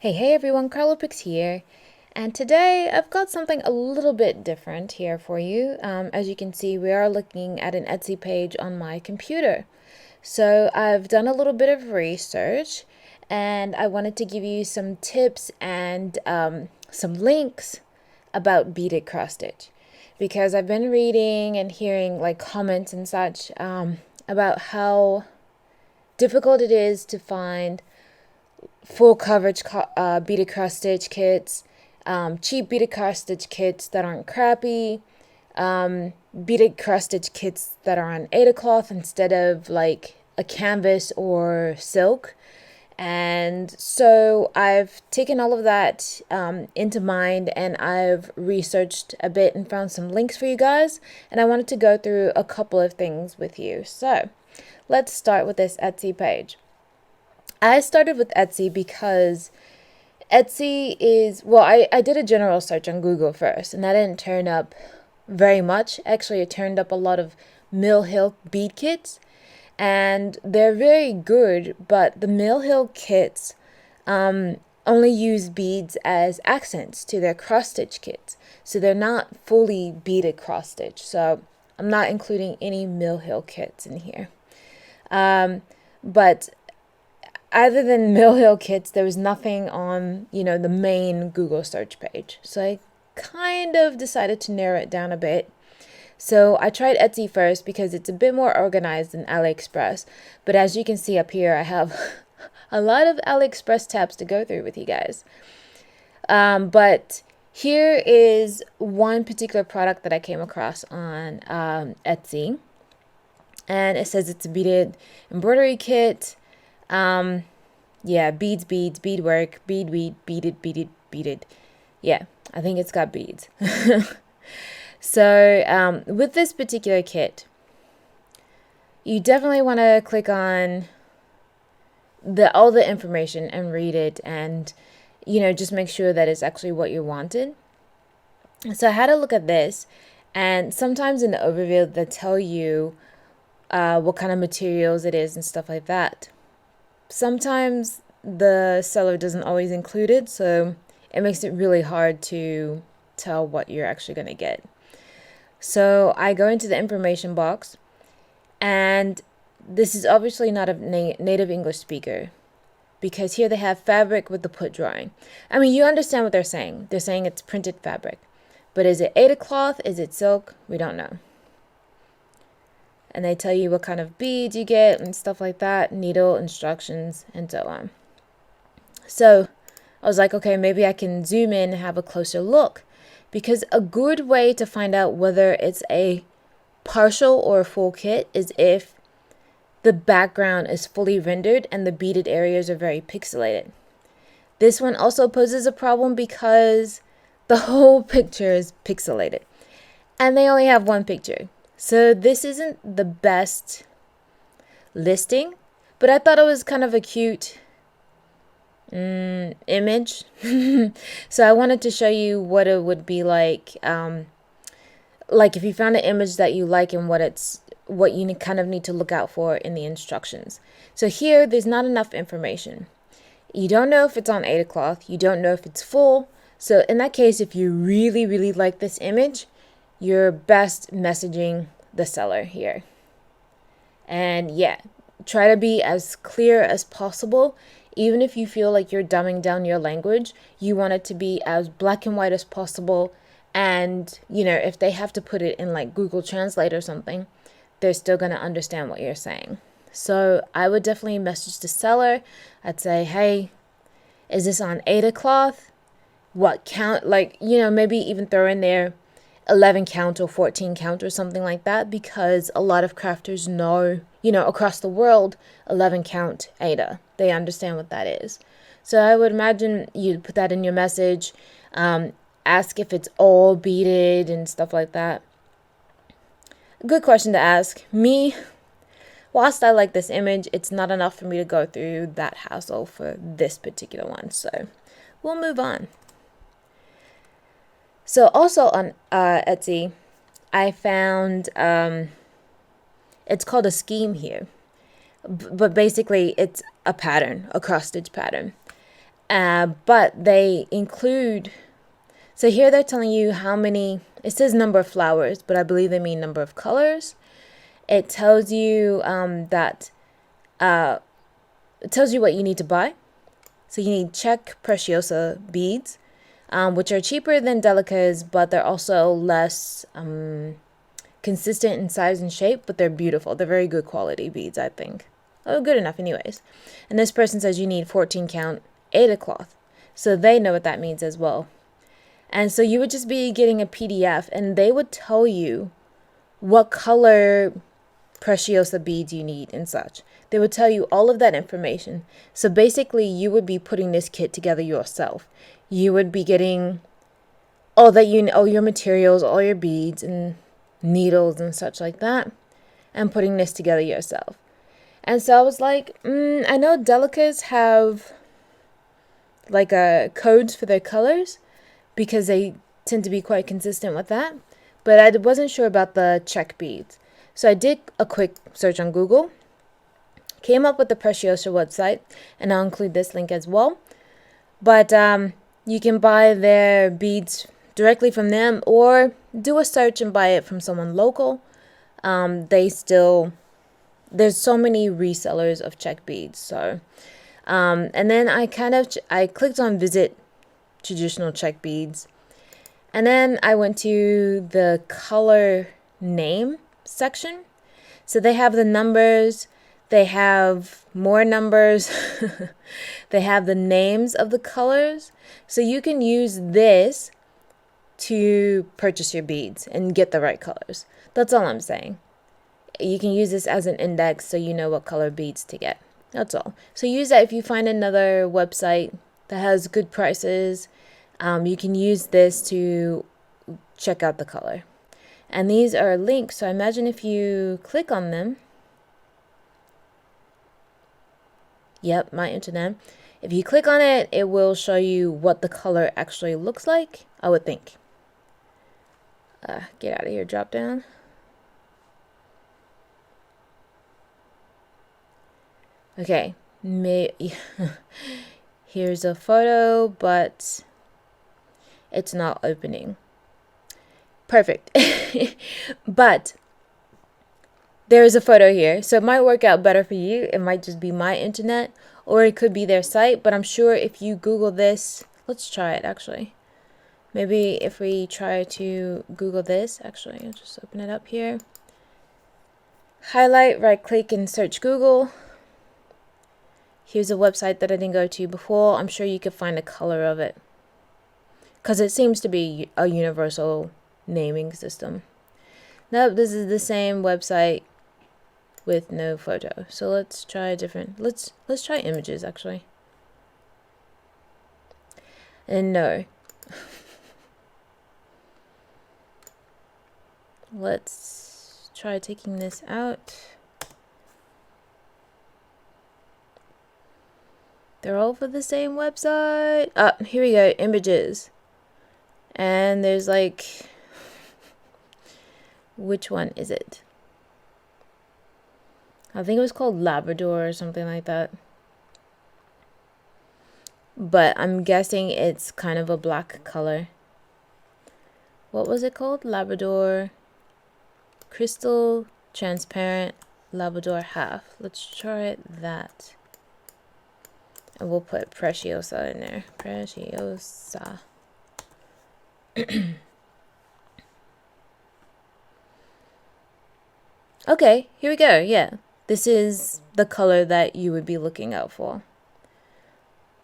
Hey everyone, Carlo Pix here, and today I've got something a little bit different here for you. As you can see, we are looking at an Etsy page on my computer. So I've done a little bit of research, and I wanted to give you some tips and some links about beaded cross stitch, because I've been reading and hearing like comments and such about how difficult it is to find full coverage beaded cross stitch kits, cheap beaded cross stitch kits that aren't crappy, beaded cross stitch kits that are on Ada cloth instead of like a canvas or silk. And so I've taken all of that into mind, and I've researched a bit and found some links for you guys. And I wanted to go through a couple of things with you. So let's start with this Etsy page. I started with Etsy because Etsy is, well, I did a general search on Google first, and that didn't turn up very much. Actually, it turned up a lot of Mill Hill bead kits, and they're very good, but the Mill Hill kits only use beads as accents to their cross stitch kits. So they're not fully beaded cross stitch. So I'm not including any Mill Hill kits in here. But other than Mill Hill kits, there was nothing on, the main Google search page. So I kind of decided to narrow it down a bit. So I tried Etsy first because it's a bit more organized than AliExpress. But as you can see up here, I have a lot of AliExpress tabs to go through with you guys. But here is one particular product that I came across on Etsy. And it says it's a beaded embroidery kit. Yeah, beads, beadwork, beaded. Yeah, I think it's got beads. So with this particular kit, you definitely want to click on all the information and read it, and just make sure that it's actually what you wanted. So I had a look at this, and sometimes in the overview they tell you what kind of materials it is and stuff like that. Sometimes the seller doesn't always include it, so it makes it really hard to tell what you're actually going to get. So I go into the information box, and this is obviously not a native English speaker, because here they have fabric with the put drawing. I mean, you understand what they're saying. They're saying it's printed fabric. But is it Ada cloth? Is it silk? We don't know. And they tell you what kind of beads you get and stuff like that, needle instructions, and so on. So I was like, okay, maybe I can zoom in and have a closer look, because a good way to find out whether it's a partial or a full kit is if the background is fully rendered and the beaded areas are very pixelated. This one also poses a problem because the whole picture is pixelated, and they only have one picture. So this isn't the best listing, but I thought it was kind of a cute image. So I wanted to show you what it would be like if you found an image that you like, and what you kind of need to look out for in the instructions. So here, there's not enough information. You don't know if it's on Ada cloth. You don't know if it's full. So in that case, if you really, really like this image, you're best messaging the seller here. And yeah, try to be as clear as possible. Even if you feel like you're dumbing down your language, you want it to be as black and white as possible. And, if they have to put it in like Google Translate or something, they're still going to understand what you're saying. So I would definitely message the seller. I'd say, hey, is this on Ada cloth? What count? Maybe even throw in there 11 count or 14 count or something like that, because a lot of crafters know, across the world, 11 count Ada. They understand what that is. So I would imagine you'd put that in your message, ask if it's all beaded and stuff like that. Good question to ask. Me, whilst I like this image, it's not enough for me to go through that hassle for this particular one. So we'll move on. So also on Etsy, I found, it's called a scheme here. But basically, it's a pattern, a cross stitch pattern. But they include, so here they're telling you how many, it says number of flowers, but I believe they mean number of colors. It tells you that it tells you what you need to buy. So you need Czech Preciosa beads, which are cheaper than Delicas, but they're also less consistent in size and shape, but they're beautiful. They're very good quality beads, I think. Oh, good enough anyways. And this person says you need 14 count Aida cloth. So they know what that means as well. And so you would just be getting a PDF, and they would tell you what color Preciosa beads you need and such. They would tell you all of that information. So basically you would be putting this kit together yourself. You would be getting all your materials, all your beads and needles and such like that, and putting this together yourself. And so I was like, I know Delicas have like codes for their colors because they tend to be quite consistent with that, but I wasn't sure about the Czech beads. So I did a quick search on Google, came up with the Preciosa website, and I'll include this link as well. But you can buy their beads directly from them or do a search and buy it from someone local. There's so many resellers of Czech beads. So, and then I clicked on visit traditional Czech beads. And then I went to the color name section. So they have the numbers, they have more numbers, they have the names of the colors. So you can use this to purchase your beads and get the right colors. That's all I'm saying. You can use this as an index so you know what color beads to get. That's all. So use that if you find another website that has good prices. You can use this to check out the color. And these are links, so I imagine if you click on them, yep, my internet. If you click on it, it will show you what the color actually looks like, I would think. Get out of here, drop down. Okay, here's a photo, but it's not opening. Perfect. But there is a photo here, so it might work out better for you. It might just be my internet, or it could be their site, but I'm sure if you Google this, let's try it actually. Maybe if we try to Google this, actually, I'll just open it up here. Highlight, right click, and search Google. Here's a website that I didn't go to before. I'm sure you could find a color of it, because it seems to be a universal naming system. Nope, this is the same website with no photo. So let's try a different, let's try images actually. And no. Let's try taking this out. They're all for the same website. Here we go, images. And there's like, which one is it? I think it was called Labrador or something like that. But I'm guessing it's kind of a black color. What was it called? Labrador Crystal Transparent Labrador Half. Let's try that. And we'll put Preciosa in there. Preciosa. Okay, here we go. Yeah, this is the color that you would be looking out for.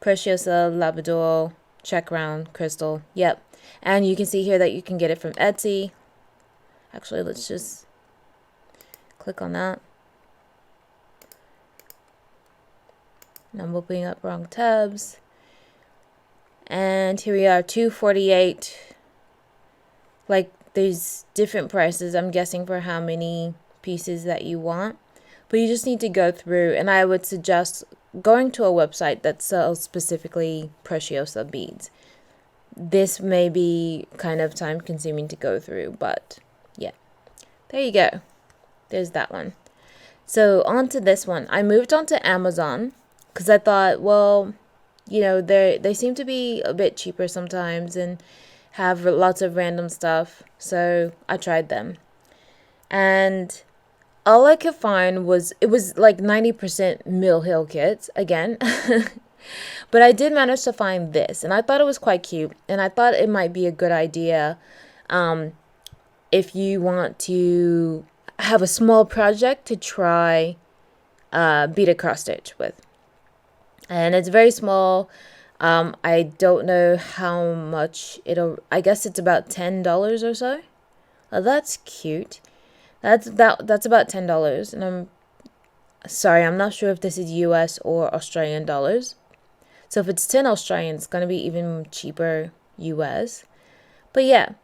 Preciosa, Labrador, Czech Round, Crystal. Yep. And you can see here that you can get it from Etsy. Actually, let's just click on that. And I'm opening up wrong tabs. And here we are, $2.48. Like, there's different prices, I'm guessing, for how many pieces that you want. But you just need to go through, and I would suggest going to a website that sells specifically Preciosa beads. This may be kind of time consuming to go through, but yeah. There you go. There's that one. So on to this one. I moved on to Amazon because I thought, well, you know, they seem to be a bit cheaper sometimes and have lots of random stuff. So I tried them. And all I could find was, it was like 90% Mill Hill kits again. But I did manage to find this, and I thought it was quite cute, and I thought it might be a good idea if you want to have a small project to try beaded cross stitch with. And it's very small. I don't know how much I guess it's about $10 or so. Oh, that's cute. That's about $10, and I'm sorry, I'm not sure if this is US or Australian dollars. So if it's 10 Australian, it's going to be even cheaper US. But yeah,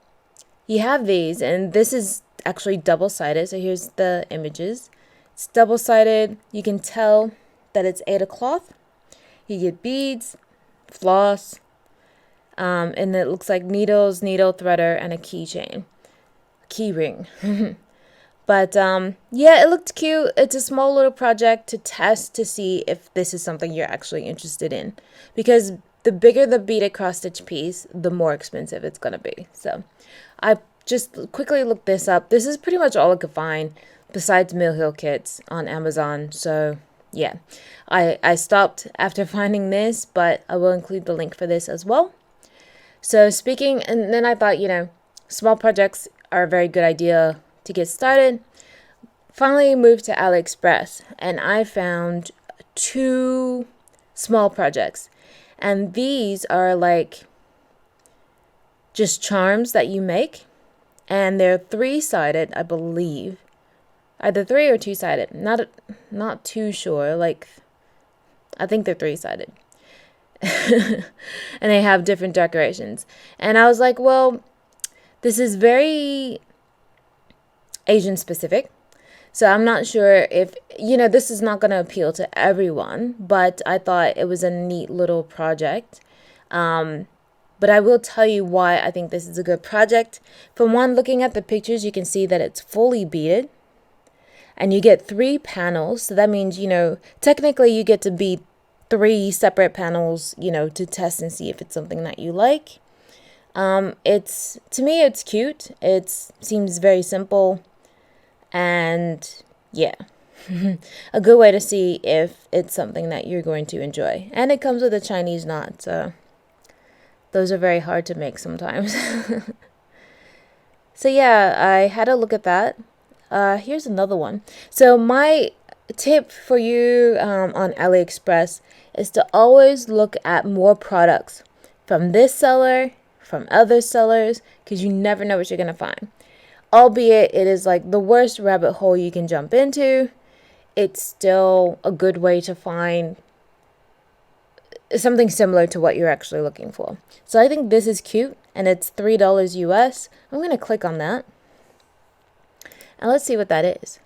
you have these, and this is actually double-sided. So here's the images. It's double-sided. You can tell that it's Aida cloth. You get beads, floss, and it looks like needles, needle threader, and a keychain, key ring. But yeah, it looked cute. It's a small little project to test to see if this is something you're actually interested in. Because the bigger the beaded cross stitch piece, the more expensive it's going to be. So I just quickly looked this up. This is pretty much all I could find besides Mill Hill kits on Amazon. So yeah, I stopped after finding this, but I will include the link for this as well. So speaking, and then I thought, you know, small projects are a very good idea to get started. Finally moved to AliExpress, and I found 2 small projects, and these are like just charms that you make, and they're 3-sided, I believe, either 3 or 2-sided. Not too sure. Like, I think they're 3-sided. And they have different decorations, and I was like, well, this is very Asian specific, so I'm not sure if, you know, this is not going to appeal to everyone, but I thought it was a neat little project. But I will tell you why I think this is a good project. From one, looking at the pictures, you can see that it's fully beaded, and you get 3 panels. So that means, you know, technically you get to bead 3 separate panels, you know, to test and see if it's something that you like. To me, it's cute. It seems very simple. And yeah, a good way to see if it's something that you're going to enjoy. And it comes with a Chinese knot, so those are very hard to make sometimes. So yeah, I had a look at that. Here's another one. So my tip for you on AliExpress is to always look at more products from this seller, from other sellers, because you never know what you're going to find. Albeit it is like the worst rabbit hole you can jump into, it's still a good way to find something similar to what you're actually looking for. So I think this is cute, and it's $3 US. I'm going to click on that. And let's see what that is.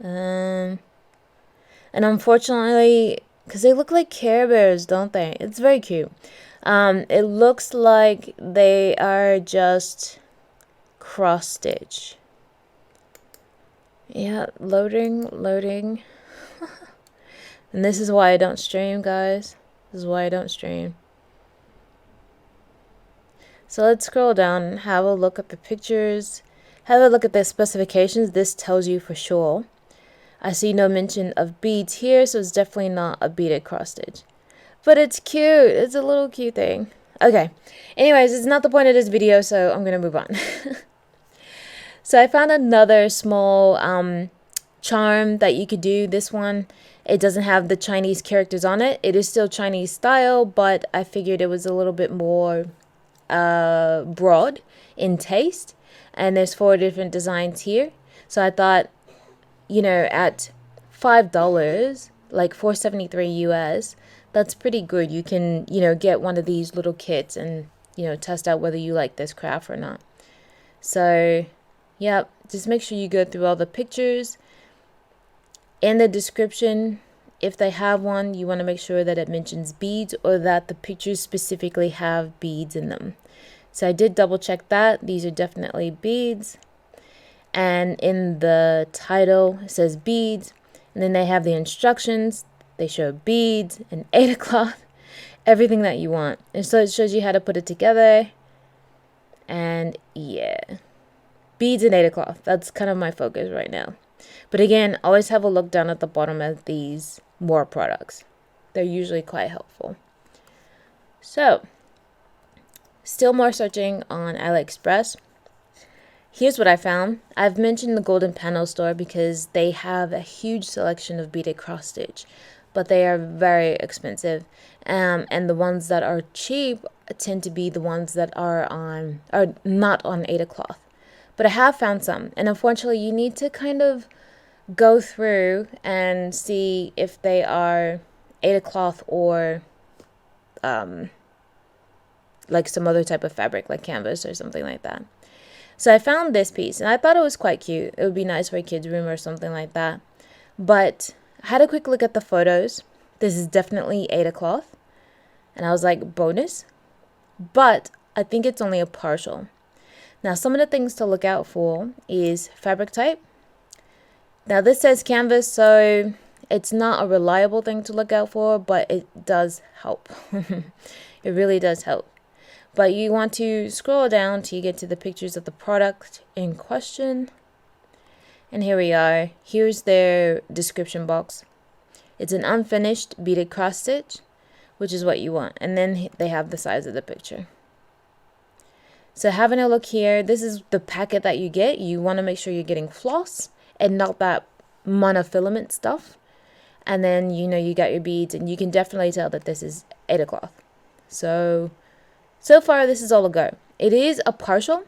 And unfortunately, because they look like Care Bears, don't they? It's very cute. It looks like they are just cross stitch. Yeah, loading. And this is why I don't stream, guys. This is why I don't stream. So let's scroll down and have a look at the pictures. Have a look at the specifications. This tells you for sure. I see no mention of beads here, so it's definitely not a beaded cross stitch. But it's cute. It's a little cute thing. Okay. Anyways, it's not the point of this video, so I'm going to move on. So I found another small charm that you could do. This one, it doesn't have the Chinese characters on it. It is still Chinese style, but I figured it was a little bit more broad in taste. And there's 4 different designs here. So I thought, you know, at $5, like $4.73 US, that's pretty good. You can, you know, get one of these little kits and, you know, test out whether you like this craft or not. So, yeah, just make sure you go through all the pictures. In the description, if they have one, you want to make sure that it mentions beads or that the pictures specifically have beads in them. So I did double check that. These are definitely beads. And in the title, it says beads. And then they have the instructions. they show beads and Aida cloth, everything that you want. And so it shows you how to put it together. And yeah, beads and Aida cloth, that's kind of my focus right now. But again, always have a look down at the bottom of these more products. They're usually quite helpful. So, still more searching on AliExpress. Here's what I found. I've mentioned the Golden Panel store because they have a huge selection of beaded cross stitch, but they are very expensive. And the ones that are cheap tend to be the ones that are not on Aida cloth. But I have found some, and unfortunately you need to kind of go through and see if they are Aida cloth or like some other type of fabric like canvas or something like that. So I found this piece and I thought it was quite cute. It would be nice for a kid's room or something like that. But I had a quick look at the photos. This is definitely Aida cloth. And I was like, bonus. But I think it's only a partial. Now, some of the things to look out for is fabric type. Now, this says canvas, so it's not a reliable thing to look out for, but it does help. It really does help. But you want to scroll down till you get to the pictures of the product in question. And here we are. Here's their description box. It's an unfinished beaded cross stitch, which is what you want. And then they have the size of the picture. So having a look here, this is the packet that you get. You want to make sure you're getting floss and not that monofilament stuff. And then, you got your beads, and you can definitely tell that this is Aida cloth. So far, this is all a go. It is a partial,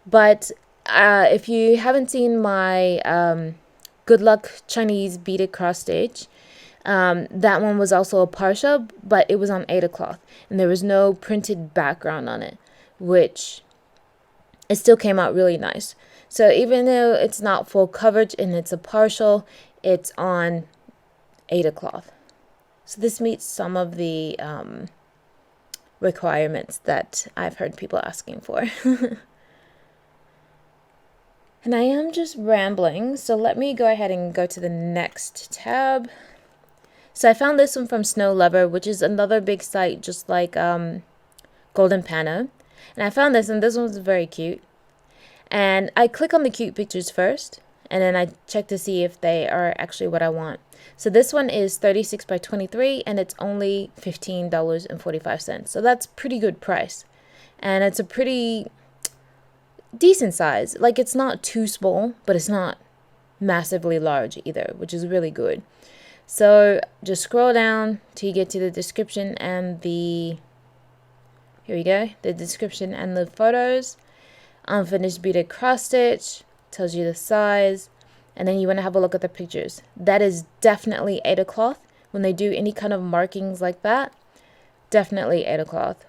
but if you haven't seen my Good Luck Chinese beaded cross stitch, that one was also a partial, but it was on Aida cloth, and there was no printed background on it, which it still came out really nice. So even though it's not full coverage and it's a partial, it's on Aida cloth. So this meets some of the requirements that I've heard people asking for. And I am just rambling, so let me go ahead and go to the next tab. So I found this one from Snow Lover, which is another big site just like Golden Panel. And I found this, and this one's very cute. And I click on the cute pictures first, and then I check to see if they are actually what I want. So this one is 36 by 23, and it's only $15.45. So that's pretty good price. And it's a pretty decent size. Like, it's not too small, but it's not massively large either, which is really good. So just scroll down till you get to the description and the, here we go, the description and the photos. Unfinished beaded cross stitch, tells you the size, and then you want to have a look at the pictures. That is definitely Aida cloth. When they do any kind of markings like that, definitely Aida cloth.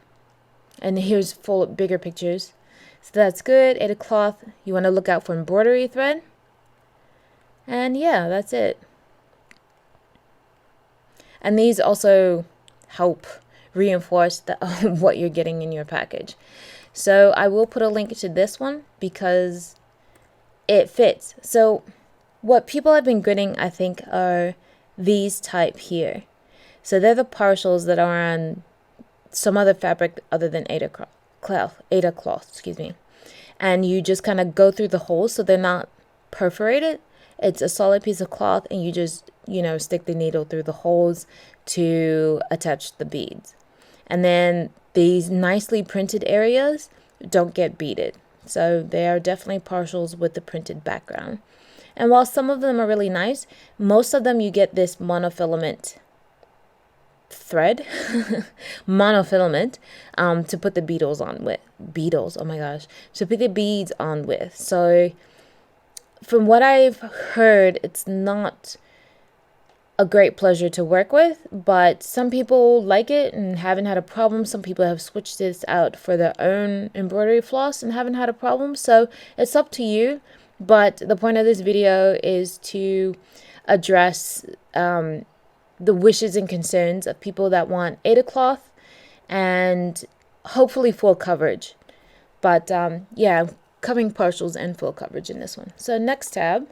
And here's full bigger pictures. So that's good, Aida cloth. You want to look out for embroidery thread. And yeah, that's it. And these also help reinforce what you're getting in your package. So I will put a link to this one because it fits. So what people have been getting, I think, are these type here. So they're the partials that are on some other fabric other than Aida cloth, excuse me. And you just kind of go through the holes so they're not perforated. It's a solid piece of cloth, and you just, stick the needle through the holes to attach the beads. And then these nicely printed areas don't get beaded. So they are definitely partials with the printed background. And while some of them are really nice, most of them you get this monofilament thread, monofilament, to put the beetles on with. Beetles, oh my gosh. To put the beads on with. So from what I've heard, it's not a great pleasure to work with, but some people like it and haven't had a problem. Some people have switched this out for their own embroidery floss and haven't had a problem. So it's up to you. But the point of this video is to address the wishes and concerns of people that want Aida cloth and hopefully full coverage. But yeah, covering partials and full coverage in this one. So next tab,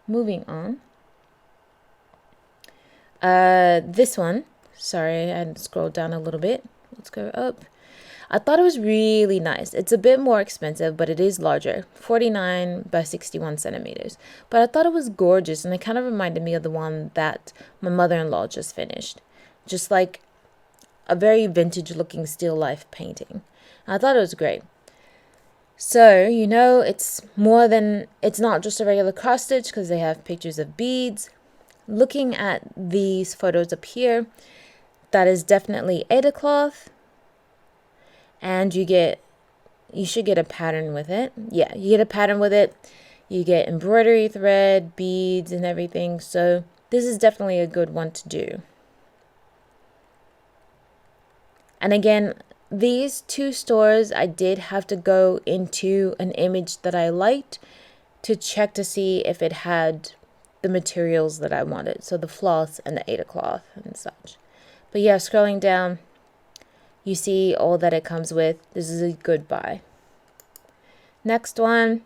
moving on. This one, sorry, I had to scroll down a little bit. Let's go up. I thought it was really nice. It's a bit more expensive, but it is larger, 49 by 61 centimeters. But I thought it was gorgeous, and it kind of reminded me of the one that my mother-in-law just finished. Just like a very vintage-looking still life painting. I thought it was great. So, you know, it's not just a regular cross stitch because they have pictures of beads. Looking at these photos up here, that is definitely Aida cloth. And you should get a pattern with it. Yeah, you get a pattern with it. You get embroidery thread, beads, and everything. So this is definitely a good one to do. And again, these two stores, I did have to go into an image that I liked to check to see if it had the materials that I wanted. So the floss and the Aida cloth and such. But yeah, scrolling down, you see all that it comes with. This is a good buy. Next one.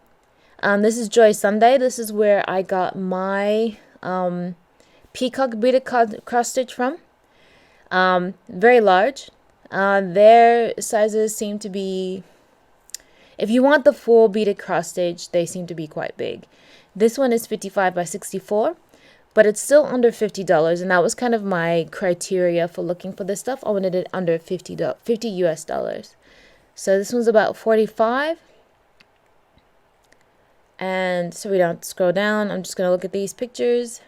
This is Joy Sunday. This is where I got my peacock beaded cross stitch from. Very large. Their sizes seem to be, if you want the full beaded cross stitch, they seem to be quite big. This one is 55 by 64. But it's still under $50, and that was kind of my criteria for looking for this stuff. I wanted it under 50 US dollars. So this one's about 45. And so we don't have to scroll down. I'm just going to look at these pictures.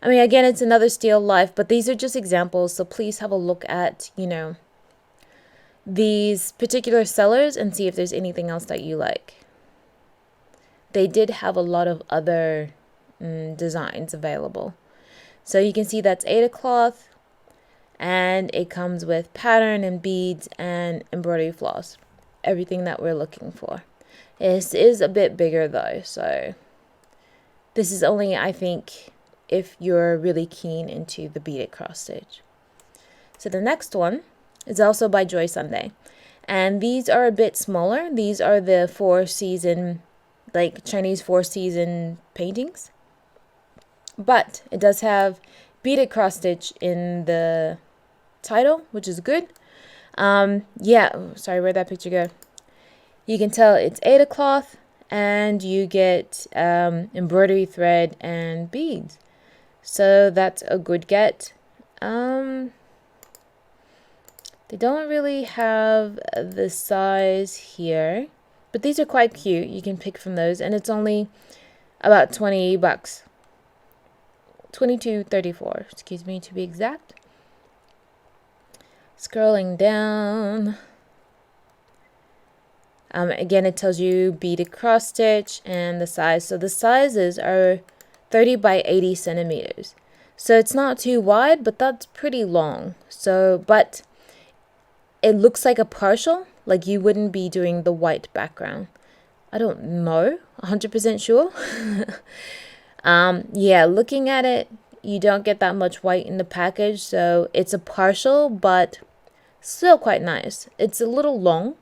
I mean, again, it's another Still Life, but these are just examples. So please have a look at, you know, these particular sellers and see if there's anything else that you like. They did have a lot of other designs available. So you can see that's Aida cloth, and it comes with pattern and beads and embroidery floss. Everything that we're looking for. This is a bit bigger though, so this is only, I think, if you're really keen into the beaded cross stitch. So the next one is also by Joy Sunday, and these are a bit smaller. These are the 4-season, like Chinese 4-season paintings. But it does have beaded cross stitch in the title, which is good. Yeah, sorry, where'd that picture go? You can tell it's Aida cloth, and you get embroidery thread and beads. So that's a good get. They don't really have the size here, but these are quite cute. You can pick from those, and it's only about $20. 22.34, excuse me, to be exact. Scrolling down. Again, it tells you beaded cross stitch and the size. So the sizes are 30 by 80 centimeters. So it's not too wide, but that's pretty long. So, but it looks like a partial, like you wouldn't be doing the white background. I don't know, 100% sure. Yeah, looking at it, you don't get that much white in the package, so it's a partial, but still quite nice. It's a little long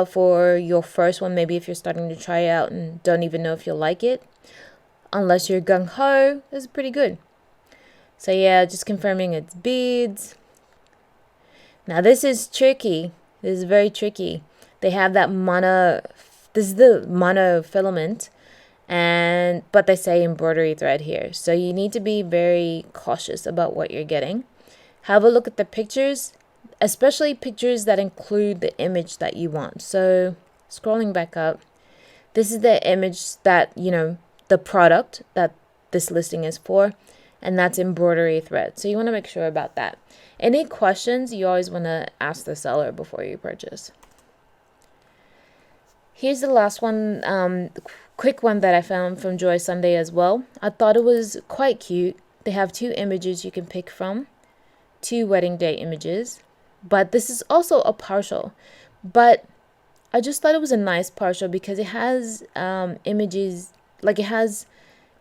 for your first one, maybe if you're starting to try it out and don't even know if you'll like it. Unless you're gung-ho, it's pretty good. So yeah, just confirming it's beads. Now this is tricky. This is very tricky. They have that this is the mono filament, but they say embroidery thread here. So you need to be very cautious about what you're getting. Have a look at the pictures, especially pictures that include the image that you want. So scrolling back up, this is the image that, you know, the product that this listing is for, and that's embroidery thread. So you want to make sure about that. Any questions, you always want to ask the seller before you purchase. Here's the last one, quick one that I found from Joy Sunday as well. I thought it was quite cute. They have 2 images you can pick from, 2 wedding day images, but this is also a partial. But I just thought it was a nice partial because it has images, like it has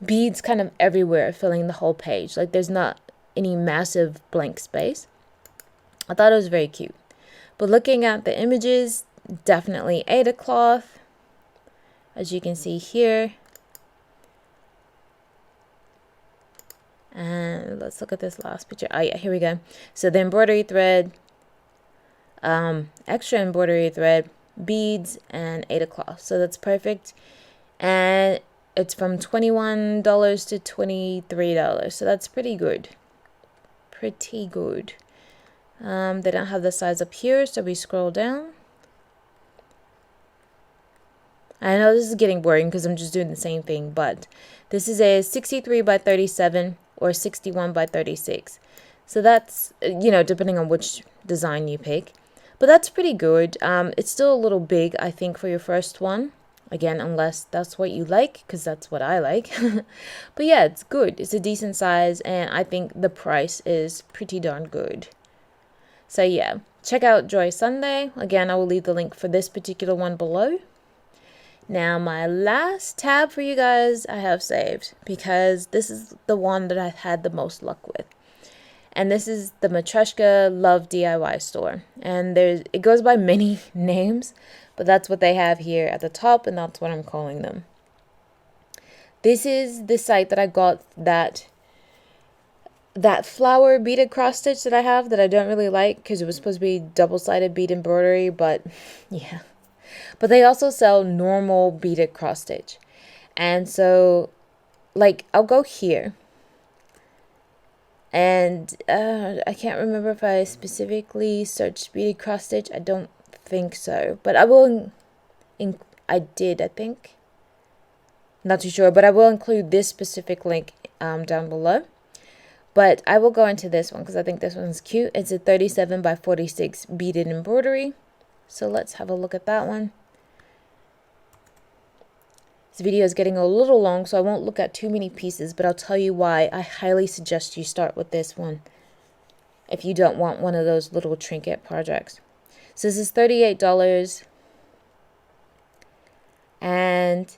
beads kind of everywhere filling the whole page. Like there's not any massive blank space. I thought it was very cute. But looking at the images, definitely Aida cloth, as you can see here. And let's look at this last picture. Oh yeah, here we go. So the embroidery thread, extra embroidery thread, beads, and Aida cloth. So that's perfect. And it's from $21 to $23. So that's pretty good. Pretty good. They don't have the size up here, so we scroll down. I know this is getting boring because I'm just doing the same thing, but this is a 63 by 37 or 61 by 36. So that's, depending on which design you pick. But that's pretty good. It's still a little big, I think, for your first one. Again, unless that's what you like, because that's what I like. But yeah, it's good. It's a decent size, and I think the price is pretty darn good. So yeah, check out Joy Sunday. Again, I will leave the link for this particular one below. Now, my last tab for you guys I have saved because this is the one that I've had the most luck with. And this is the Matryoshka Love DIY store. And it goes by many names, but that's what they have here at the top, and that's what I'm calling them. This is the site that I got that flower beaded cross stitch that I have that I don't really like because it was supposed to be double-sided bead embroidery, but yeah. But they also sell normal beaded cross stitch. And so, like, I'll go here. And I can't remember if I specifically searched beaded cross stitch. I don't think so. But I will, I did, I think. Not too sure, but I will include this specific link down below. But I will go into this one because I think this one's cute. It's a 37 by 46 beaded embroidery. So let's have a look at that one. This video is getting a little long, so I won't look at too many pieces, but I'll tell you why I highly suggest you start with this one if you don't want one of those little trinket projects. So this is $38. And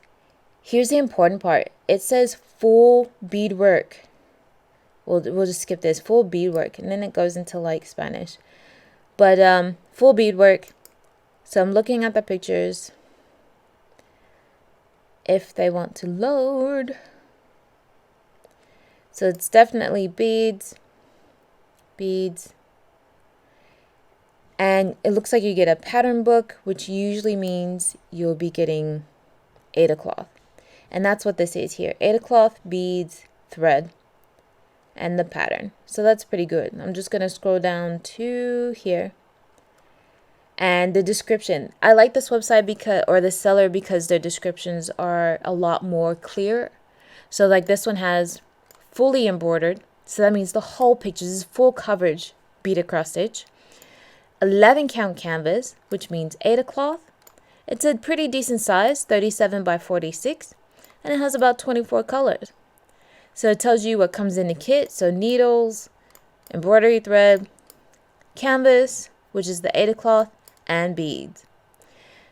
here's the important part. It says full we'll just skip this, full beadwork, and then it goes into like Spanish. But full beadwork. So I'm looking at the pictures. If they want to load. So it's definitely beads. And it looks like you get a pattern book, which usually means you'll be getting Aida cloth. And that's what this is here. Aida cloth, beads, thread, and the pattern. So that's pretty good. I'm just going to scroll down to here. And the description. I like this website the seller because their descriptions are a lot more clear. So like this one has fully embroidered. So that means the whole picture is full coverage beaded cross stitch. 11 count canvas, which means Aida cloth. It's a pretty decent size, 37 by 46. And it has about 24 colors. So it tells you what comes in the kit. So needles, embroidery thread, canvas, which is the Aida cloth, and beads.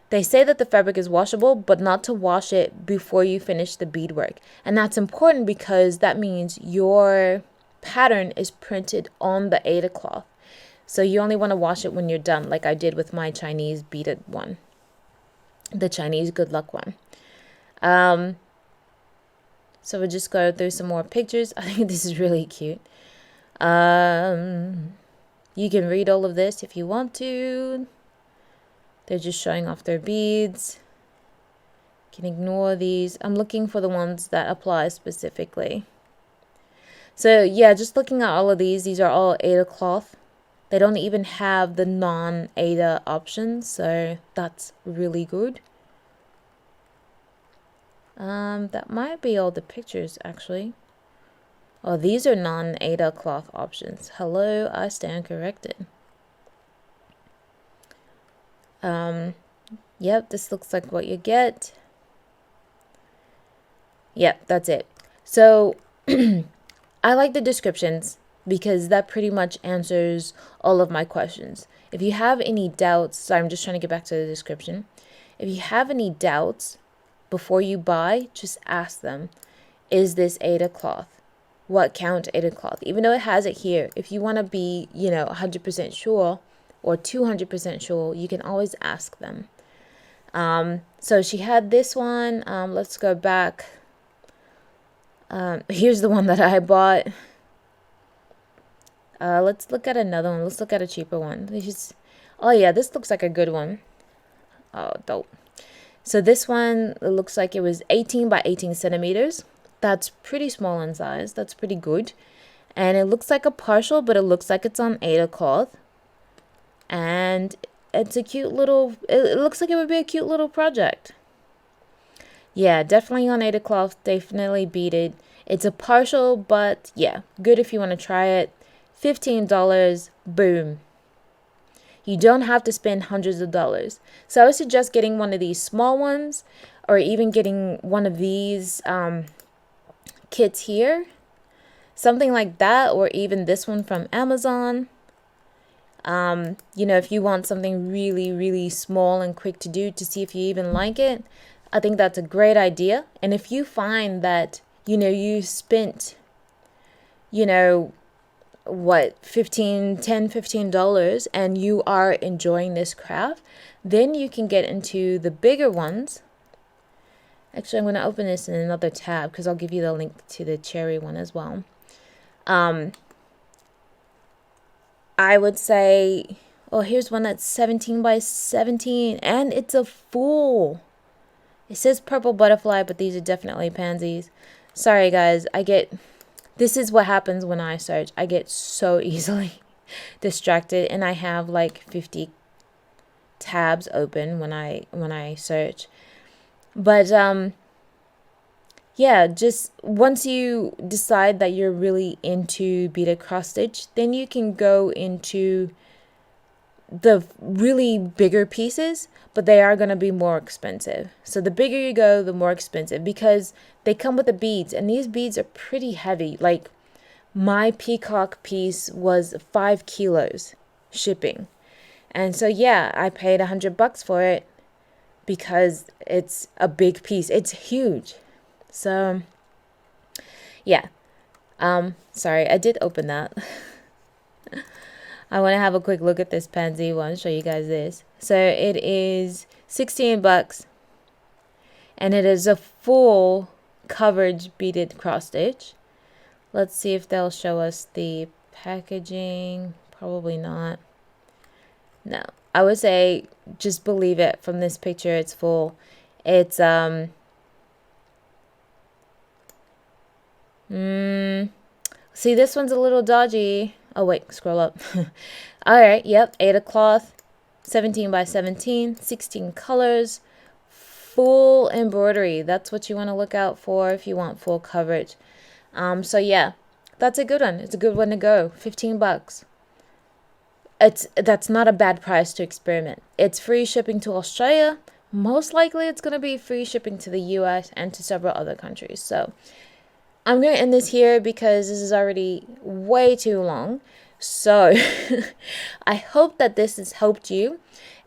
They say that the fabric is washable, but not to wash it before you finish the beadwork. And that's important because that means your pattern is printed on the Aida cloth. So you only want to wash it when you're done, like I did with my Chinese beaded one. The Chinese good luck one. So we'll just go through some more pictures. I think this is really cute. You can read all of this if you want to. They're just showing off their beads. You can ignore these. I'm looking for the ones that apply specifically. So yeah, just looking at all of these are all Aida cloth. They don't even have the non-Aida options, so that's really good. That might be all the pictures actually. Oh, these are non-Aida cloth options. Hello, I stand corrected. Yep, this looks like what you get. Yep, that's it. So, I like the descriptions because that pretty much answers all of my questions. If you have any doubts, so I'm just trying to get back to the description. If you have any doubts before you buy, just ask them, is this Aida cloth? What count Aida cloth? Even though it has it here, if you want to be, 100% sure or 200% sure, you can always ask them. So she had this one. Let's go back. Here's the one that I bought. Let's look at another one. Let's look at a cheaper one. Oh yeah, this looks like a good one. Oh, dope. So this one, it looks like it was 18 by 18 centimeters. That's pretty small in size. That's pretty good. And it looks like a partial, but it looks like it's on Aida cloth. And it's a cute little, it looks like it would be a cute little project. Yeah, definitely on Aida cloth. Definitely beat it. It's a partial, but yeah, good if you want to try it. $15, boom. You don't have to spend hundreds of dollars. So I would suggest getting one of these small ones, or even getting one of these kits here. Something like that, or even this one from Amazon. You know, if you want something really, really small and quick to do to see if you even like it, I think that's a great idea. And if you find that, you know, you spent, you know, what, $15 and you are enjoying this craft, then you can get into the bigger ones. Actually, I'm going to open this in another tab because I'll give you the link to the cherry one as well. I would say, oh, here's one that's 17 by 17 and it's a full. It says purple butterfly, but these are definitely pansies. Sorry guys, this is what happens when I search. I get so easily distracted, and I have like 50 tabs open when I search. But yeah, just once you decide that you're really into beaded cross stitch, then you can go into the really bigger pieces, but they are going to be more expensive. So the bigger you go, the more expensive, because they come with the beads, and these beads are pretty heavy. Like my peacock piece was 5 kilos shipping. And so yeah, I paid $100 for it because it's a big piece. It's huge. So yeah. Sorry, I did open that. I want to have a quick look at this pansy one, show you guys this. So it is $16 and it is a full coverage beaded cross stitch. Let's see if they'll show us the packaging. Probably not. No, I would say just believe it from this picture. It's full. It's see, this one's a little dodgy. Oh wait, scroll up. All right, yep, Aida cloth, 17 by 17, 16 colors, full embroidery. That's what you want to look out for if you want full coverage. So yeah, that's a good one. It's a good one to go. $15. That's not a bad price to experiment. It's free shipping to Australia. Most likely it's going to be free shipping to the US and to several other countries. So I'm going to end this here because this is already way too long. So I hope that this has helped you.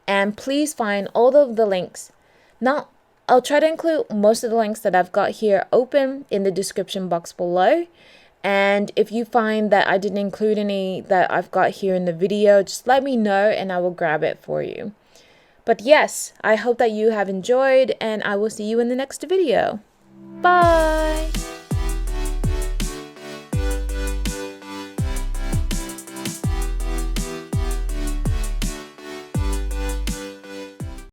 And please find all of the links. Now, I'll try to include most of the links that I've got here open in the description box below. And if you find that I didn't include any that I've got here in the video, just let me know and I will grab it for you. But yes, I hope that you have enjoyed, and I will see you in the next video. Bye!